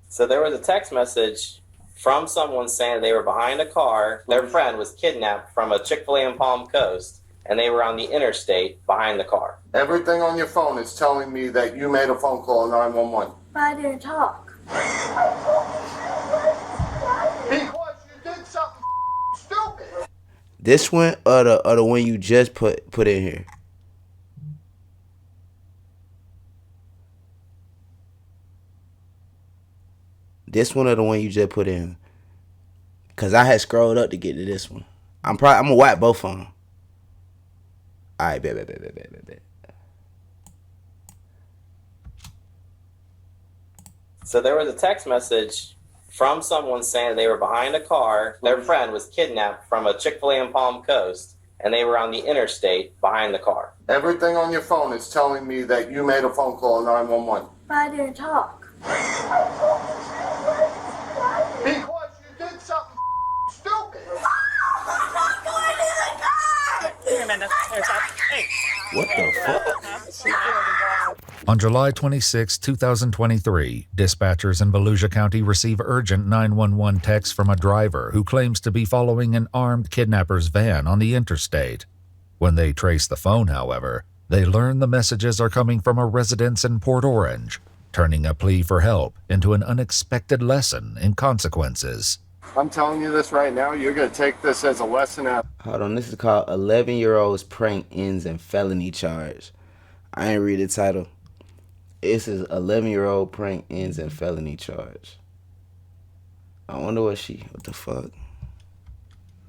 So there was a text message from someone saying they were behind a car. Their friend was kidnapped from a Chick-fil-A in Palm Coast, and they were on the interstate behind the car. Everything on your phone is telling me that you made a phone call to 911. But I didn't talk. Because you did something stupid. This one or the one you just put in here? This one or the one you just put in? Cause I had scrolled up to get to this one. I'm gonna wipe both of them. Alright, bet. So there was a text message from someone saying they were behind a car. Their friend was kidnapped from a Chick-fil-A in Palm Coast, and they were on the interstate behind the car. Everything on your phone is telling me that you made a phone call to 911. But I didn't talk. Because you did something stupid. I'm not going to the car! Here, Amanda. Here's that. Hey. What the fuck? On July 26, 2023, dispatchers in Volusia County receive urgent 911 text from a driver who claims to be following an armed kidnapper's van on the interstate. When they trace the phone, however, they learn the messages are coming from a residence in Port Orange, turning a plea for help into an unexpected lesson in consequences. I'm telling you this right now, you're going to take this as a lesson out. Hold on, this is called 11-year-old's prank ends in felony charge. I ain't read the title. This is 11-year-old prank ends in felony charge. I wonder what the fuck?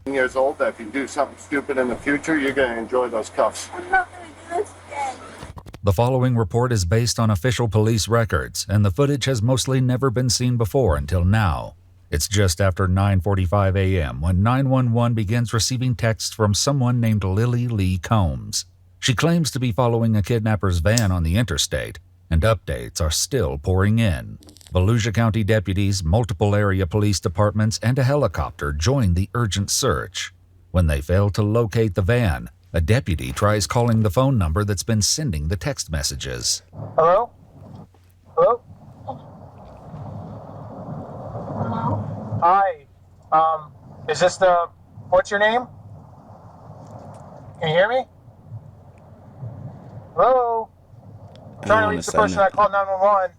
Years old, that if you do something stupid in the future, you're going to enjoy those cuffs. I'm not going to do this again. The following report is based on official police records, and the footage has mostly never been seen before until now. It's just after 9:45 a.m. when 911 begins receiving texts from someone named Lily Lee Combs. She claims to be following a kidnapper's van on the interstate, and updates are still pouring in. Volusia County deputies, multiple area police departments, and a helicopter join the urgent search. When they fail to locate the van, a deputy tries calling the phone number that's been sending the text messages. Hello? Hello? Hello? Hi. Is this what's your name? Can you hear me? Hello? I'm trying to reach the person that called 911.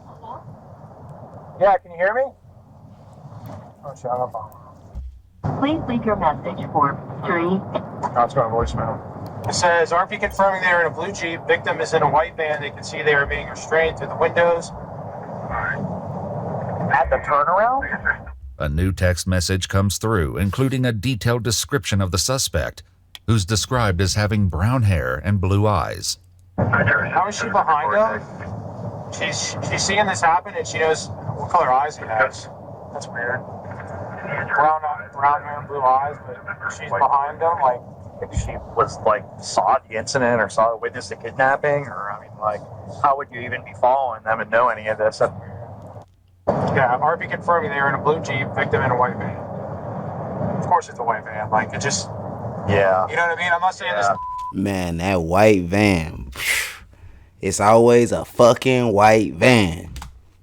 Hello? Yeah, can you hear me? Oh, shit, I'm on phone. Please leave your message for 3. Oh, it's going to voicemail. It says, RP confirming they are in a blue Jeep. Victim is in a white van. They can see they are being restrained through the windows. At the turnaround? A new text message comes through, including a detailed description of the suspect, who's described as having brown hair and blue eyes. How is she behind him? She's seeing this happen and she knows what color eyes he has. That's weird. Brown hair and blue eyes, but she's behind him. Like, If she was saw the incident or witnessed the kidnapping, or how would you even be following them and know any of this? yeah, RP confirming they are in a blue Jeep, victim in a white van. Of course it's a white van. It just, Yeah. you know what I mean? I'm not saying this. Man, that white van. It's always a fucking white van.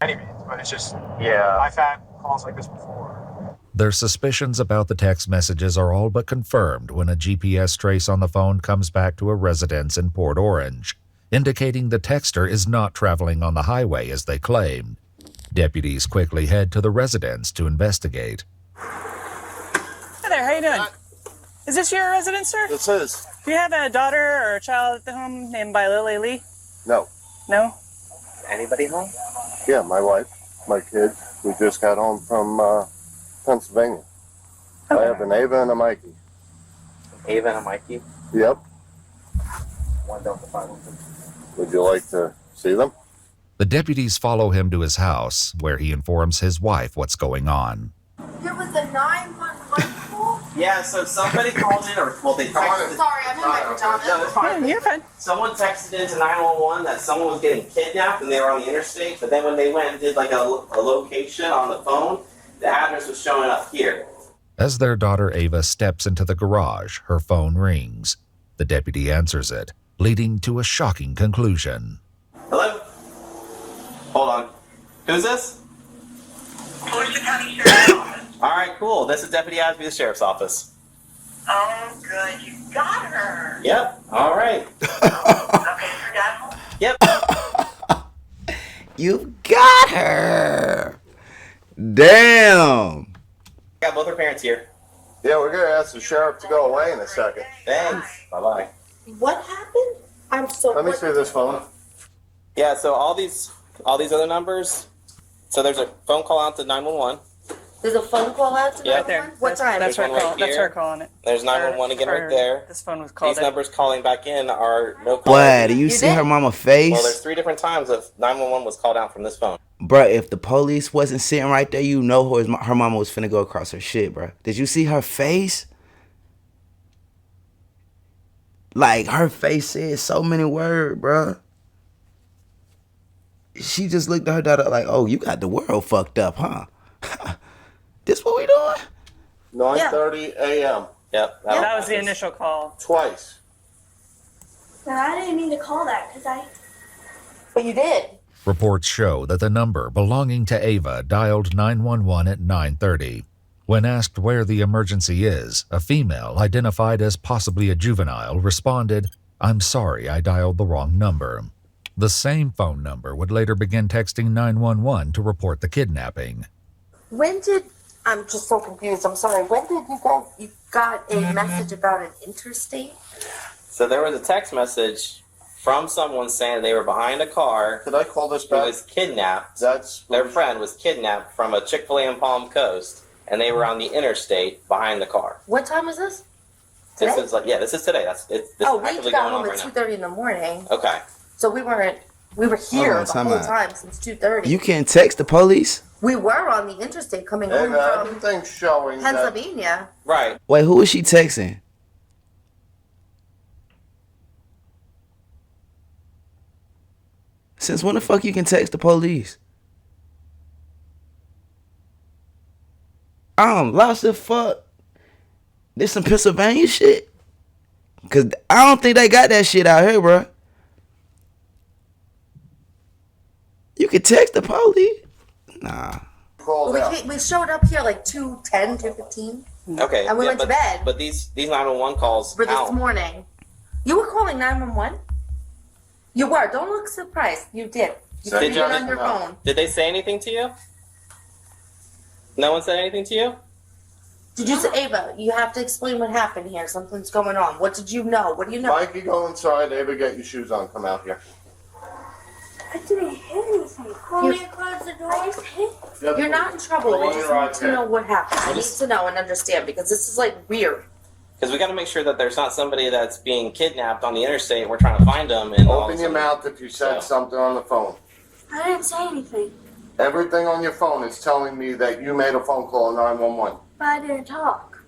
Any means, but it's just, Yeah. I've had calls like this before. Their suspicions about the text messages are all but confirmed when a GPS trace on the phone comes back to a residence in Port Orange, indicating the texter is not traveling on the highway as they claimed. Deputies quickly head to the residence to investigate. Hi there, how you doing? Is this your residence, sir? This is. Do you have a daughter or a child at the home named by Lily Lee? No. No? Anybody home? Yeah, my wife, my kids. We just got home from Pennsylvania. Okay. I have an Ava and a Mikey. Ava and a Mikey? Yep. One Delta 512. Would you like to see them? The deputies follow him to his house, where he informs his wife what's going on. There was a 911 call? Yeah, so somebody called in, they texted. Sorry, I'm in my pajamas. No, it's fine. You're fine. Someone texted into 911 that someone was getting kidnapped and they were on the interstate, but then when they went and did a location on the phone, the address was showing up here. As their daughter Ava steps into the garage, her phone rings. The deputy answers it, leading to a shocking conclusion. Hello? Hold on. Who's this? Where's the county sheriff's office? All right, cool. This is Deputy Asby, the sheriff's office. Oh, good. You got her. Yep. All right. Okay, is her dad home? Yep. You got her. Damn. Got both her parents here. Yeah, we're gonna ask the sheriff to go away in a second. Thanks. Bye-bye. What happened? I'm so. Let me see this phone. Yeah, so all these other numbers. So there's a phone call out to 911. There's a phone call out to Yeah. 911? What time? There's one right That's here. her calling it. There's 911 again right there. This phone was called These it. numbers calling back in are no call. Boy, do you see did? her mama face? Well, there's 3 different times of 911 was called out from this phone. Bruh, if the police wasn't sitting right there, you know her mama was finna go across her shit, bruh. Did you see her face? Like, her face said so many words, bruh. She just looked at her daughter like, oh, you got the world fucked up, huh? This what we doing? 9:30 a.m. Yep. That was the initial call. Twice. No, I didn't mean to call that because I. But you did. Reports show that the number belonging to Ava dialed 911 at 9:30. When asked where the emergency is, a female identified as possibly a juvenile responded, "I'm sorry, I dialed the wrong number." The same phone number would later begin texting 911 to report the kidnapping. When did. I'm just so confused. I'm sorry. When did you guys. You got a message about an interstate? So there was a text message from someone saying they were behind a car Could I call this who back? was kidnapped. That's Their friend was kidnapped from a Chick-fil-A in Palm Coast, and they were on the interstate behind the car. What time is this? This Today? is like, yeah, this is today. This is We actively got going on home right at now. 2:30 in the morning. Okay. So we were here on, the time whole out. time since 2:30. You can't text the police? We were on the interstate coming home from everything's showing that Pennsylvania. Right. Wait, who is she texting? Since when the fuck you can text the police? I'm lost the fuck. This some Pennsylvania shit? Cause I don't think they got that shit out here, bro. You can text the police? Nah. called out. We showed up here like 2:10, 2:15 Okay. And we went to bed. But these 911 calls for this count. morning. You were calling 911? You were. Don't look surprised. You did. You Did did you? it on your phone. Did they say anything to you? No one said anything to you? Did you say, Ava, you have to explain what happened here. Something's going on. What did you know? What do you know? Mikey, go inside. Ava, get your shoes on. Come out here. I didn't hit anything. Want me to close the door? You're not in trouble. We just need to know what happened. I need to know and understand because this is like weird. Because we got to make sure that there's not somebody that's being kidnapped on the interstate. We're trying to find them. And all of Open a your sudden- mouth if you said something on the phone. I didn't say anything, Everything on your phone is telling me that you made a phone call 911. but I didn't talk.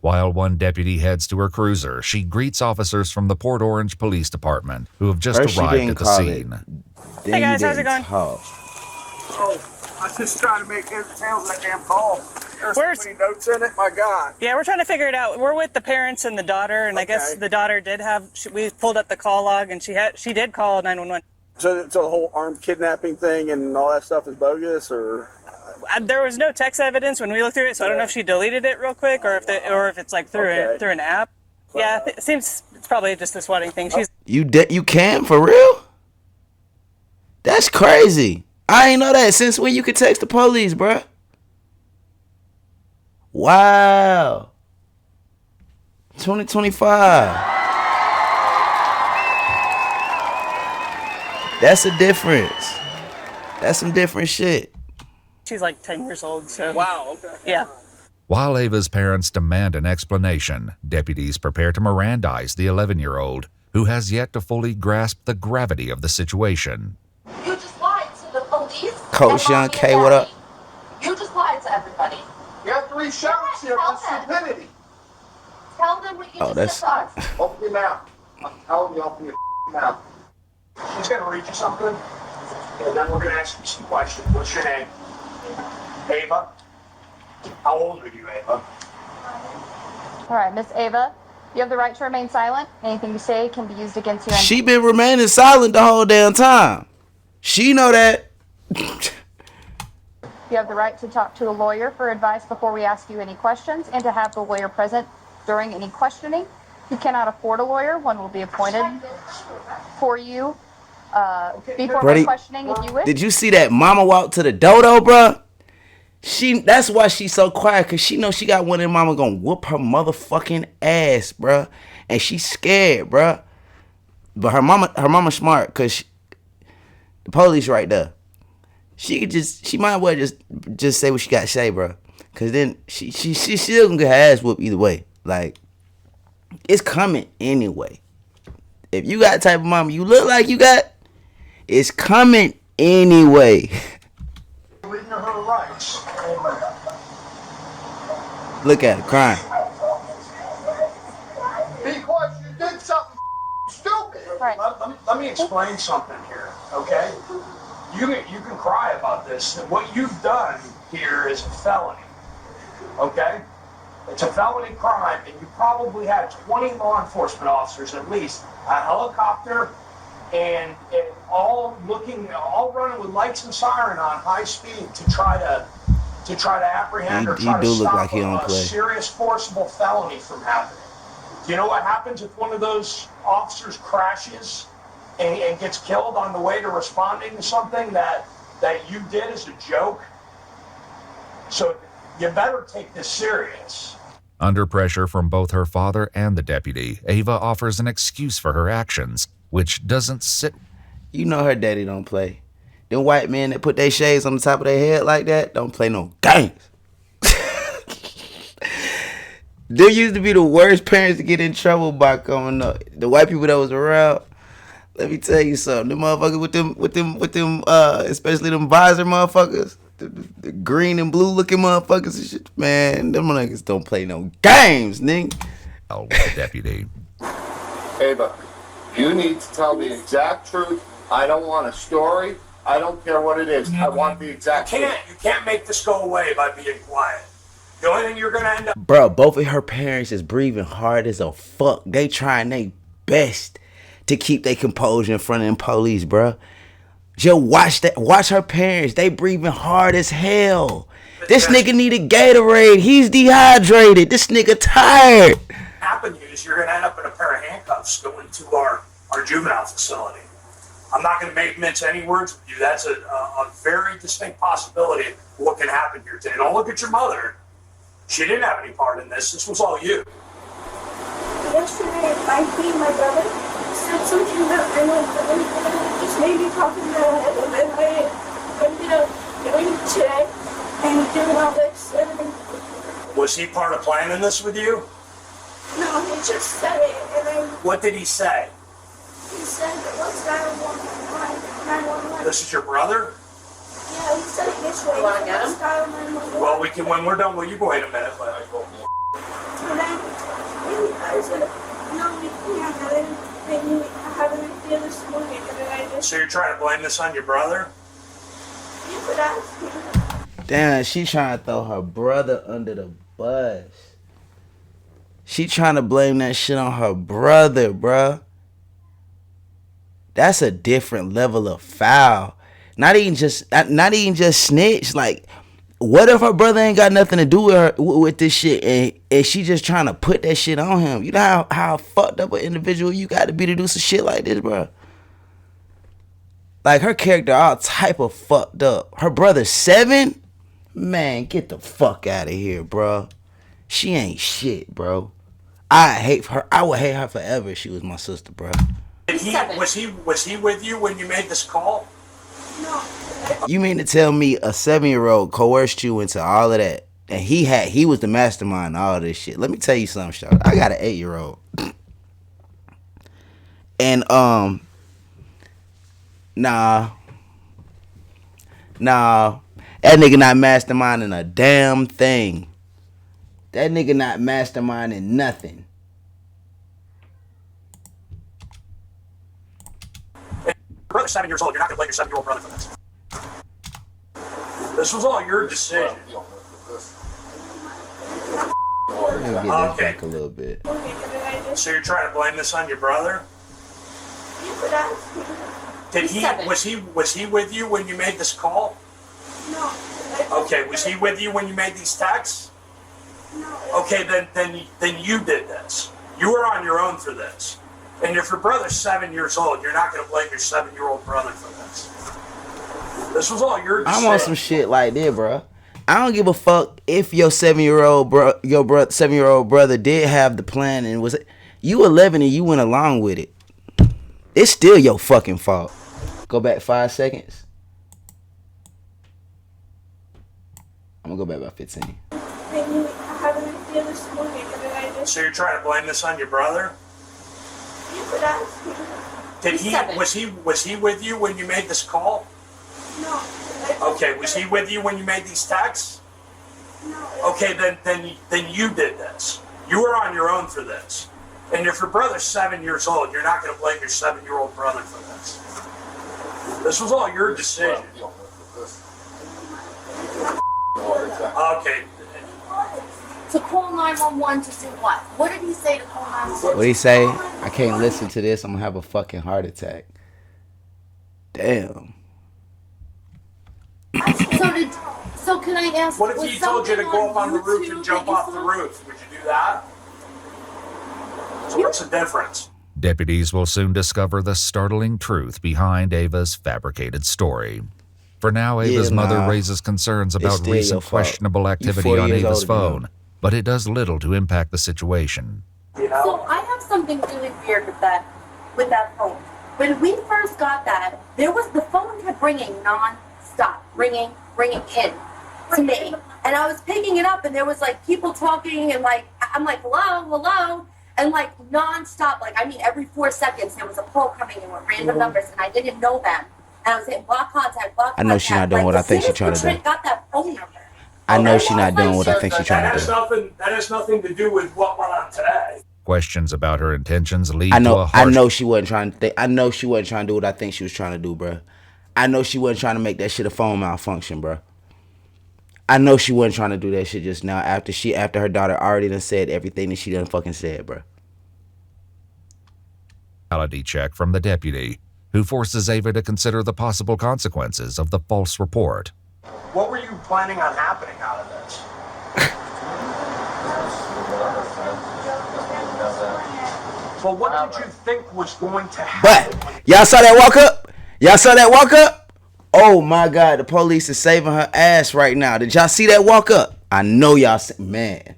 While one deputy heads to her cruiser, she greets officers from the Port Orange Police Department who have just First she arrived didn't at the call scene. Then Hey, guys, you how's it didn't going? talk. Oh, I was just trying to make heads and tails of that damn call. There's Where's- so many notes in it, my God. Yeah, we're trying to figure it out. We're with the parents and the daughter, and I guess Okay. the daughter did have. We pulled up the call log, and she did call 911. So the whole armed kidnapping thing and all that stuff is bogus, or? There was no text evidence when we looked through it, so I don't know if she deleted it real quick or if it's like through Okay. through an app. Yeah, it seems it's probably just this wedding thing. She's You can for real? That's crazy. I ain't know that. Since when you could text the police, bruh? Wow. 2025. That's a difference. That's some different shit. she's like 10 years old, so Wow, okay. yeah. While Ava's parents demand an explanation, deputies prepare to Mirandize the 11-year-old, who has yet to fully grasp the gravity of the situation. You just lied to the police. Coach Young K, what up? You just lied to everybody. You have 3 sheriffs here for stupidity. Tell them what you Oh, just said to us. Open your mouth. I'm telling you, open your mouth. She's gonna read you something, and then we're gonna ask you some questions. What's your name? Ava? How old are you, Ava? All right, Miss Ava, you have the right to remain silent. Anything you say can be used against you. She been remaining silent the whole damn time. She know that. You You have the right to talk to a lawyer for advice before we ask you any questions and to have the lawyer present during any questioning. If you cannot afford a lawyer, one will be appointed for you before Brody, questioning if you wish. did you see that mama walk to the dodo, bruh? That's why she's so quiet, cause she knows she got one of them mama gonna whoop her motherfucking ass, bruh. And she's scared, bruh. But her mama smart, cause the police right there. She might as well just say what she got to say, bruh. Cause then she still gonna get her ass whooped either way. Like, it's coming anyway. If you got the type of mama you look like you got, it's coming anyway. Reading her rights. Look at her crying. Because you did something stupid. Right. Let me explain something here, okay? You can cry about this. What you've done here is a felony, okay? It's a felony crime, and you probably had 20 law enforcement officers at least, a helicopter, and all running with lights and siren on high speed to try to apprehend or try to stop a serious forcible felony from happening. Do you know what happens if one of those officers crashes and gets killed on the way to responding to something that you did as a joke? So you better take this serious. Under pressure from both her father and the deputy, Ava offers an excuse for her actions, which doesn't sit. You know her daddy don't play. Them white men that put their shades on the top of their head like that don't play no games. They used to be the worst parents to get in trouble by coming up. The white people that was around, let me tell you something. Them motherfuckers with them, especially them visor motherfuckers, the green and blue looking motherfuckers and shit, man, them niggas don't play no games, nigga. With the deputy. Ava, you need to tell the exact truth. I don't want a story. I don't care what it is. I want the exact truth. You can't make this go away by being quiet. The only thing you're gonna end up. Bro, both of her parents is breathing hard as a fuck. They trying their best to keep their composure in front of them police, bro. Just watch her parents. They breathing hard as hell. This nigga need a Gatorade. He's dehydrated. This nigga tired. What happen is you're gonna end up in a pair of handcuffs going to our juvenile facility. I'm not gonna mince any words with you. That's a very distinct possibility of what can happen here today. Don't look at your mother. She didn't have any part in this. This was all you. Yesterday, I beat my brother. Said something about my brother. Just made me pop in the head. And then I ended up doing it today and doing all this. Was he part of planning this with you? No, he just said it. And then What did he say? he said, let's dial 911. This is your brother? Yeah, he said it yesterday. You wanna get him? Let's dial 911. Well, we can when we're done. Well, you go wait a minute. But And then I said, no, we can't. And then I had an idea this morning. And then I just so you're trying to blame this on your brother? you could ask him. Damn, she trying to throw her brother under the bus. She trying to blame that shit on her brother, bruh. That's a different level of foul. Not even just snitch. Like, what if her brother ain't got nothing to do with her with this shit, and she just trying to put that shit on him? You know how fucked up an individual you got to be to do some shit like this, bruh. Like, her character all type of fucked up. Her brother 7? Man, get the fuck out of here, bro. She ain't shit, bro. I hate her. I would hate her forever if she was my sister, bro. Was he with you when you made this call? No. You mean to tell me a 7-year-old coerced you into all of that, and he was the mastermind of all this shit? Let me tell you something, Charlotte. I got an 8-year-old, and nah, that nigga not masterminding a damn thing. That nigga not masterminding nothing. Brother's 7 years old. You're not gonna blame your 7-year-old brother for this. This was all your decision. Let me get that back a little bit. So you're trying to blame this on your brother? You could ask him. Was he with you when you made this call? No. Okay, was he with you when you made these texts? Okay, then you did this. You were on your own for this. And if your brother's 7 years old, you're not going to blame your 7-year-old brother for this. This was all your decision. I'm on some shit like that, bro. I don't give a fuck if your 7-year-old brother 7-year-old brother did have the plan and was you 11 and you went along with it. It's still your fucking fault. Go back 5 seconds. I'm gonna go back about 15. So you're trying to blame this on your brother? Did he? Was he with you when you made this call? No. Okay, was he with you when you made these texts? No. Okay, then you did this. You were on your own for this. And if your brother's 7 years old, you're not going to blame your 7-year-old brother for this. This was all your decision. Okay. To call 911 to do what? What did he say to call 911? What did he say? I can't listen to this. I'm gonna have a fucking heart attack. Damn. So can I ask? What if he told you to go up on the roof and jump off the roof? Would you do that? So what's the difference? Deputies will soon discover the startling truth behind Ava's fabricated story. For now, Ava's mother raises concerns about recent questionable activity on Ava's phone, but it does little to impact the situation. So I have something really weird with that phone. When we first got that, the phone kept ringing non-stop, ringing in to me, and I was picking it up, and there was like people talking, and like I'm like hello, and like non-stop, like I mean every 4 seconds there was a call coming in with random numbers, and I didn't know them, and I was saying block contact. I know she's not doing what I think she's trying to do. Got that phone number. I know she's not doing what I think she's trying to do. That has nothing to do with what went on today. Questions about her intentions lead to a harsh... I know she wasn't trying to. I know she wasn't trying to do what I think she was trying to do, bro. I know she wasn't trying to make that shit a phone malfunction, bro. I know she wasn't trying to do that shit just now after her daughter already done said everything that she done fucking said, bro. Reality check from the deputy, who forces Ava to consider the possible consequences of the false report. What were you planning on happening out of this? Well, what did you think was going to happen? But y'all saw that walk up? Y'all saw that walk up? Oh my God, the police is saving her ass right now. Did y'all see that walk up? I know y'all see, man.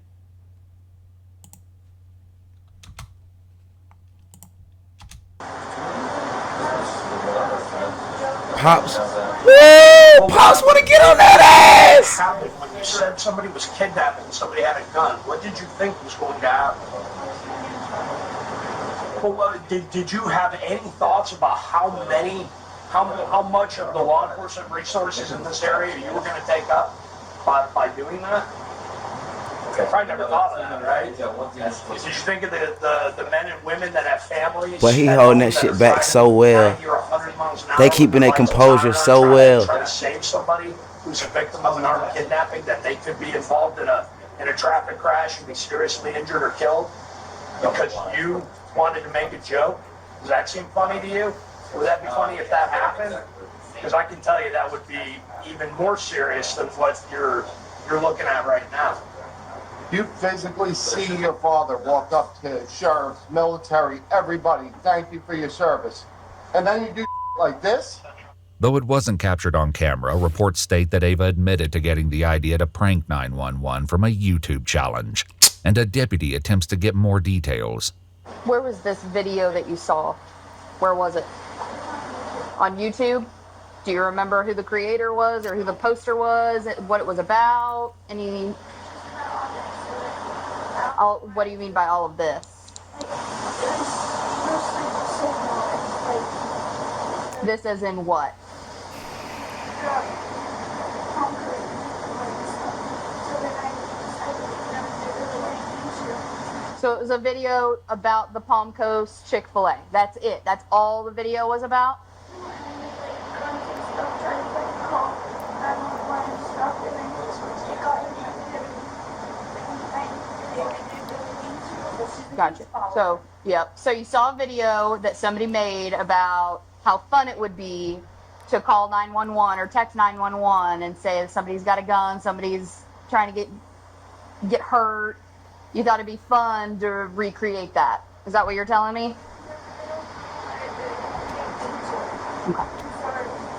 Pops. Woo! Pops want to get on that ass. What happened when you said somebody was kidnapped and somebody had a gun? What did you think was going to happen? Well, did you have any thoughts about how much of the law enforcement resources in this area you were going to take up by doing that? I probably never thought of that, right? Did you think of the men and women that have families? But he holding that shit back so well. They keeping their composure so well. Trying to save somebody who's a victim of an armed kidnapping, that they could be involved in a traffic crash and be seriously injured or killed because you wanted to make a joke? Does that seem funny to you? Would that be funny if that happened? Because I can tell you that would be even more serious than what you're looking at right now. You physically see your father walk up to sheriffs, military, everybody, thank you for your service. And then you do like this? Though it wasn't captured on camera, reports state that Ava admitted to getting the idea to prank 911 from a YouTube challenge, and a deputy attempts to get more details. Where was this video that you saw? Where was it? On YouTube? Do you remember who the creator was or who the poster was, what it was about? What do you mean by all of this? This as in what? So it was a video about the Palm Coast Chick-fil-A. That's it. That's all the video was about? Gotcha. So, yep. So you saw a video that somebody made about how fun it would be to call 911 or text 911 and say if somebody's got a gun, somebody's trying to get hurt. You thought it'd be fun to recreate that. Is that what you're telling me?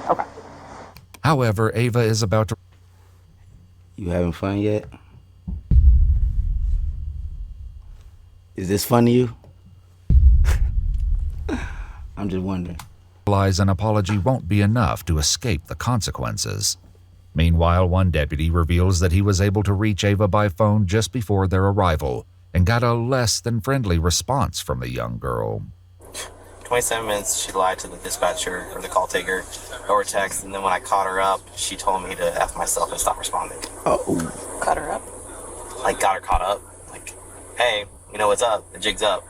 Okay. However, Ava is about to... You having fun yet? Is this fun to you? I'm just wondering. realize an apology won't be enough to escape the consequences. Meanwhile, one deputy reveals that he was able to reach Ava by phone just before their arrival and got a less than friendly response from the young girl. 27 minutes, she lied to the dispatcher or the call taker over text, and then when I caught her up, she told me to F myself and stop responding. Oh. Caught her up? Like, got her caught up. Like, hey, you know what's up? The jig's up.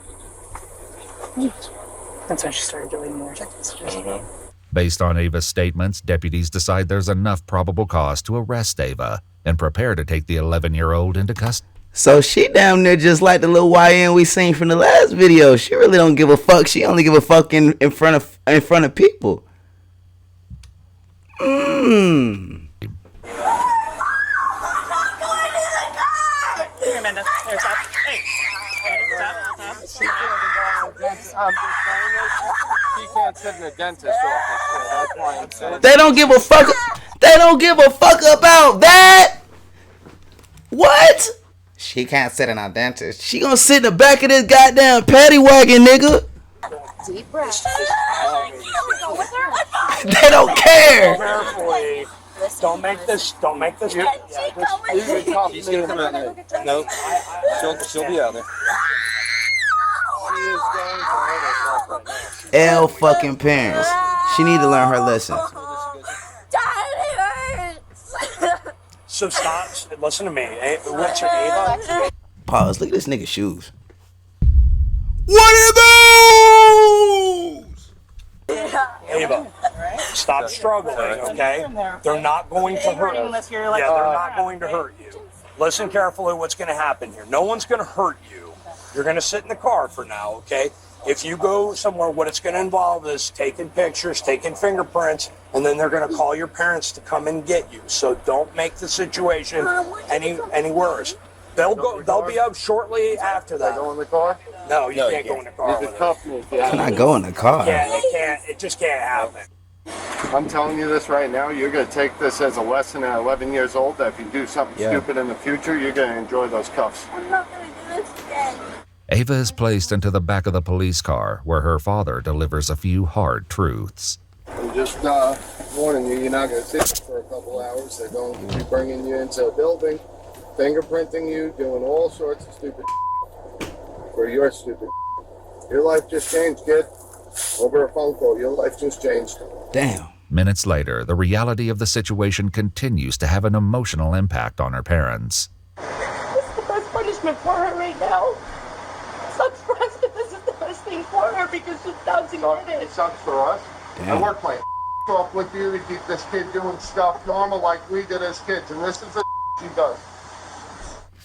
That's when she started deleting more text messages. Mm-hmm. Based on Ava's statements, deputies decide there's enough probable cause to arrest Ava and prepare to take the 11-year-old into custody. So she damn near just like the little YN we seen from the last video. She really don't give a fuck. She only give a fuck in front of people. Here, Amanda. Here, stop. Hey. Stop. She can't sit in a dentist's office, so that's why I'm saying. They don't give a fuck. They don't give a fuck about that. What? She can't sit in a dentist. She gonna sit in the back of this goddamn paddy wagon, nigga. Deep breath. They don't care. Carefully. Don't make this. She's gonna come out there. Nope. She'll be out there. She is going to hurt herself right now. L fucking parents. She need to learn her lesson. So stop. Listen to me. What's your Ava? Pause. Look at this nigga's shoes. What are those? Ava, stop struggling, okay? They're not going to hurt you. Unless you're like, Yeah, they're not going to hurt you. Listen carefully what's going to happen here. No one's going to hurt you. You're going to sit in the car for now, okay? If you go somewhere, what it's going to involve is taking pictures, taking fingerprints, and then they're going to call your parents to come and get you. So don't make the situation any worse. They'll be up shortly after that. Go in the car? No, you can't go in the car. You can cuff me. Can I go in the car? Yeah, it can't. It just can't happen. I'm telling you this right now. You're going to take this as a lesson at 11 years old that if you do something stupid in the future, you're going to enjoy those cuffs. I'm not gonna do this again. Ava is placed into the back of the police car where her father delivers a few hard truths. I'm just warning you, you're not going to sit for a couple hours. They're going to be bringing you into a building, fingerprinting you, doing all sorts of stupid for your stupid. Your life just changed, kid. Over a phone call, your life just changed. Damn. Minutes later, the reality of the situation continues to have an emotional impact on her parents. This is the best punishment for her right now. Sucks for us, but this is the best thing for her because she's doubting It it. sucks for us. Damn. I work my off with you to keep this kid doing stuff normal like we did as kids, and this is the she does.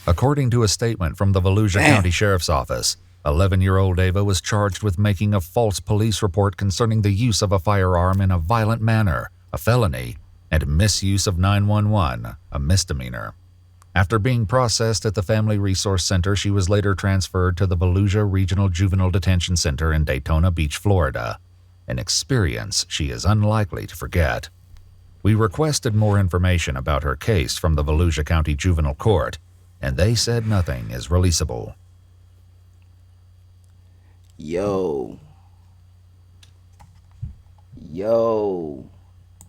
According to a statement from the Volusia County Sheriff's Office, 11-year-old Ava was charged with making a false police report concerning the use of a firearm in a violent manner, a felony, and misuse of 911, a misdemeanor. After being processed at the Family Resource Center, she was later transferred to the Volusia Regional Juvenile Detention Center in Daytona Beach, Florida, an experience she is unlikely to forget. We requested more information about her case from the Volusia County Juvenile Court, and they said nothing is releasable. Yo,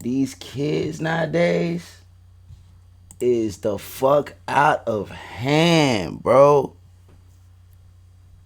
these kids nowadays is the fuck out of hand, bro.